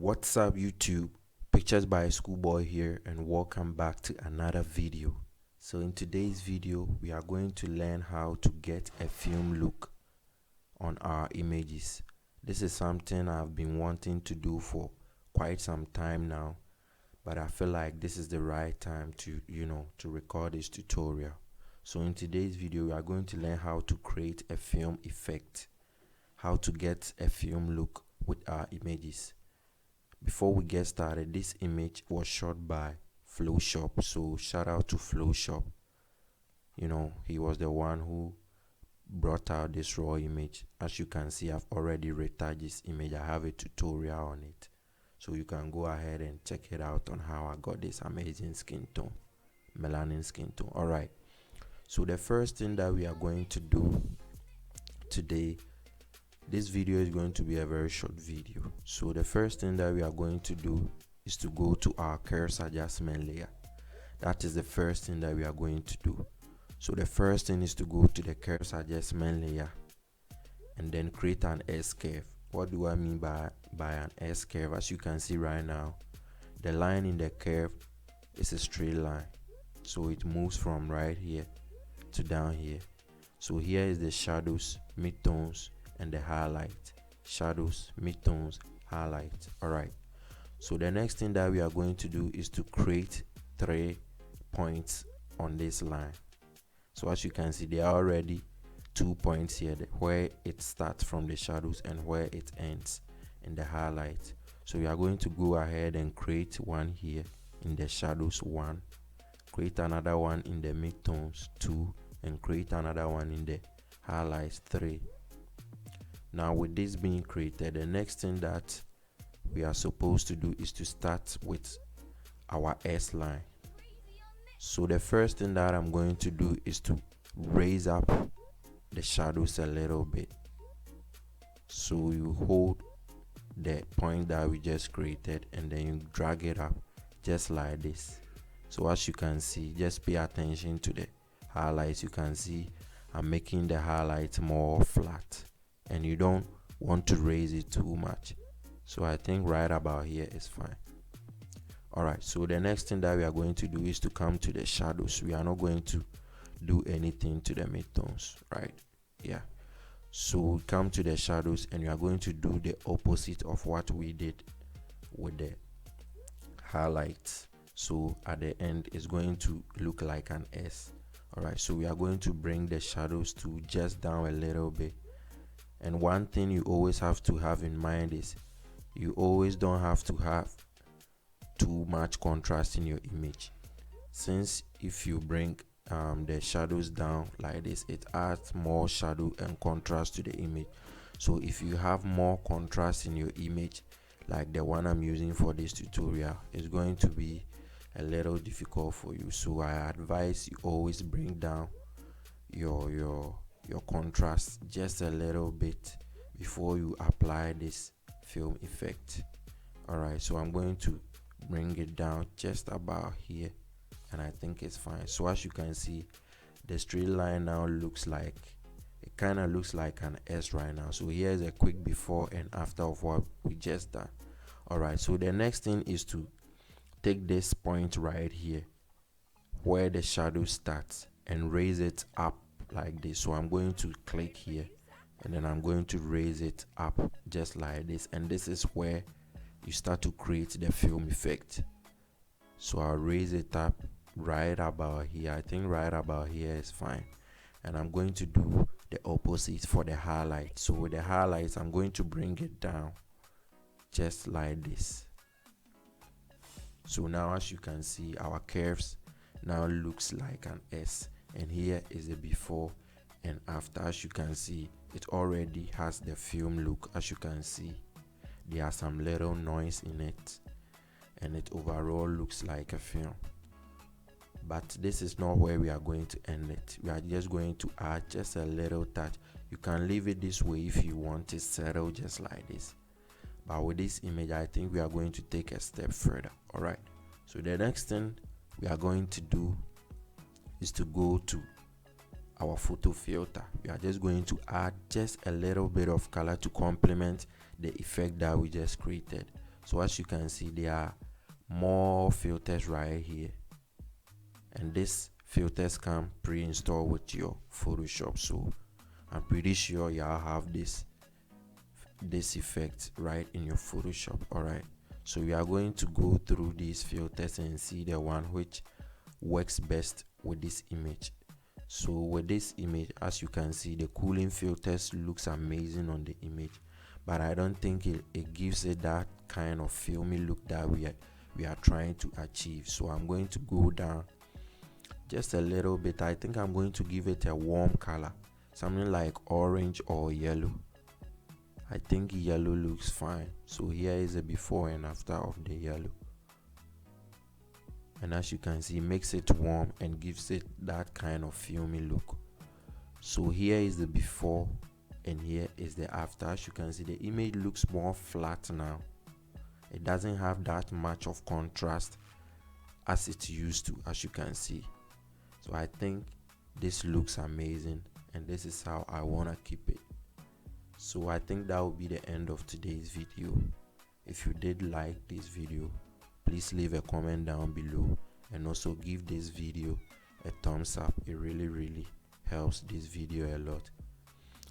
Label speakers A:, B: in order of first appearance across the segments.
A: What's up YouTube? Pictures by Schoolboy here, and welcome back to another video. So in today's video we are going to learn how to get a film look on our images. This is something I've been wanting to do for quite some time now, but I feel like this is the right time to record this tutorial. So in today's video we are going to learn how to create a film effect, how to get a film look with our images. Before we get started, this image was shot by Flowshop, so shout out to Flowshop. He was the one who brought out this raw image. As you can see, I've already retouched this image. I have a tutorial on it, so you can go ahead and check it out on how I got this amazing skin tone, melanin skin tone. Alright, so the first thing that we are going to do today, this video is going to be a very short video. So the first thing that we are going to do is to go to our curves adjustment layer. That is the first thing that we are going to do. So the first thing is to go to the curves adjustment layer and then create an S curve. What do I mean by an S curve? As you can see right now, the line in the curve is a straight line, so it moves from right here to down here. So here is the shadows, midtones, and the highlight. Shadows, midtones, highlight. Alright, so the next thing that we are going to do is to create 3 points on this line. So as you can see, there are already 2 points here, where it starts from the shadows and where it ends in the highlight. So we are going to go ahead and create one here in the shadows, 1, create another one in the midtones, 2, and create another one in the highlights, 3. Now with this being created, the next thing that we are supposed to do is to start with our S line. So the first thing that I'm going to do is to raise up the shadows a little bit. So you hold the point that we just created and then you drag it up just like this. So as you can see, just pay attention to the highlights. You can see I'm making the highlights more flat, and you don't want to raise it too much. So I think right about here is fine. Alright, so the next thing that we are going to do is to come to the shadows. We are not going to do anything to the midtones, right? Yeah, so we come to the shadows and we are going to do the opposite of what we did with the highlights. So at the end it's going to look like an S. Alright, so we are going to bring the shadows to just down a little bit. And one thing you always have to have in mind is you always don't have to have too much contrast in your image, since if you bring the shadows down like this, it adds more shadow and contrast to the image. So if you have more contrast in your image, like the one I'm using for this tutorial, it's going to be a little difficult for you. So I advise you always bring down your contrast just a little bit before you apply this film effect. Alright, so I'm going to bring it down just about here, and I think it's fine. So as you can see, the straight line now looks like, it kind of looks like an S right now. So here's a quick before and after of what we just done. Alright, so the next thing is to take this point right here where the shadow starts and raise it up like this. So I'm going to click here and then I'm going to raise it up just like this, and this is where you start to create the film effect. So I'll raise it up right about here. I think right about here is fine, and I'm going to do the opposite for the highlight. So with the highlights, I'm going to bring it down just like this. So now as you can see, our curves now looks like an S, and here is the before and after. As you can see, it already has the film look. As you can see, there are some little noise in it, and it overall looks like a film. But this is not where we are going to end it. We are just going to add just a little touch. You can leave it this way if you want it settled just like this, but with this image I think we are going to take a step further. Alright, so the next thing we are going to do is to go to our photo filter. We are just going to add just a little bit of color to complement the effect that we just created. So as you can see, there are more filters right here, and this filters come pre-installed with your Photoshop. So I'm pretty sure y'all have this effect right in your Photoshop. All right, so we are going to go through these filters and see the one which works best with this image. So with this image, as you can see, the cooling filters looks amazing on the image, but I don't think it gives it that kind of filmy look that we are trying to achieve. So I'm going to go down just a little bit. I think I'm going to give it a warm color, something like orange or yellow. I think yellow looks fine. So here is a before and after of the yellow, and as you can see, it makes it warm and gives it that kind of filmy look. So here is the before and here is the after. As you can see, the image looks more flat now. It doesn't have that much of contrast as it used to, as you can see. So I think this looks amazing, and this is how I want to keep it. So I think that will be the end of today's video. If you did like this video, please leave a comment down below, and also give this video a thumbs up. It really helps this video a lot.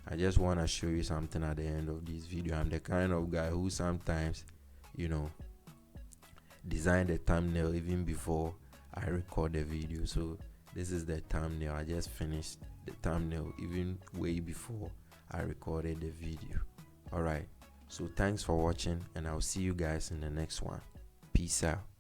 A: I just want to show you something at the end of this video. I'm the kind of guy who sometimes, design the thumbnail even before I record the video. So this is the thumbnail. I just finished the thumbnail even way before I recorded the video. Alright, so thanks for watching, and I'll see you guys in the next one. Peace out.